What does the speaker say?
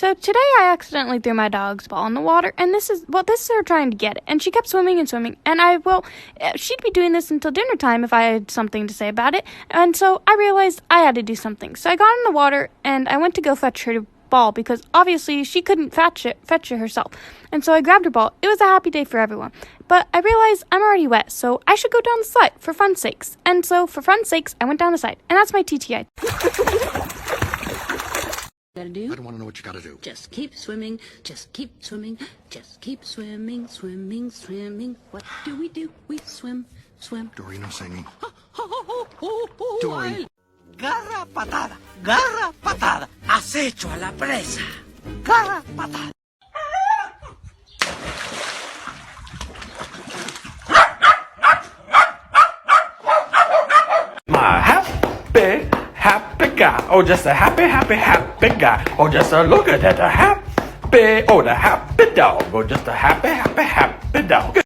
So today I accidentally threw my dog's ball in the water, and this is her trying to get it. And she kept swimming and swimming, and she'd be doing this until dinner time if I had something to say about it. And so I realized I had to do something. So I got in the water, and I went to go fetch her ball because obviously she couldn't fetch it herself. And so I grabbed her ball. It was a happy day for everyone. But I realized I'm already wet, so I should go down the slide for fun's sakes. And so for fun's sakes, I went down the slide. And that's my TTI. Gotta do? I don't want to know what you gotta do. Just keep swimming, just keep swimming, just keep swimming, swimming, swimming. What do? We swim, swim. Dory, no singing. Dory. Garra patada, acecho a la presa. Garra patada. My happy guy. Oh, just a happy guy. Oh, just a look at that, the happy dog. Oh, just a happy dog.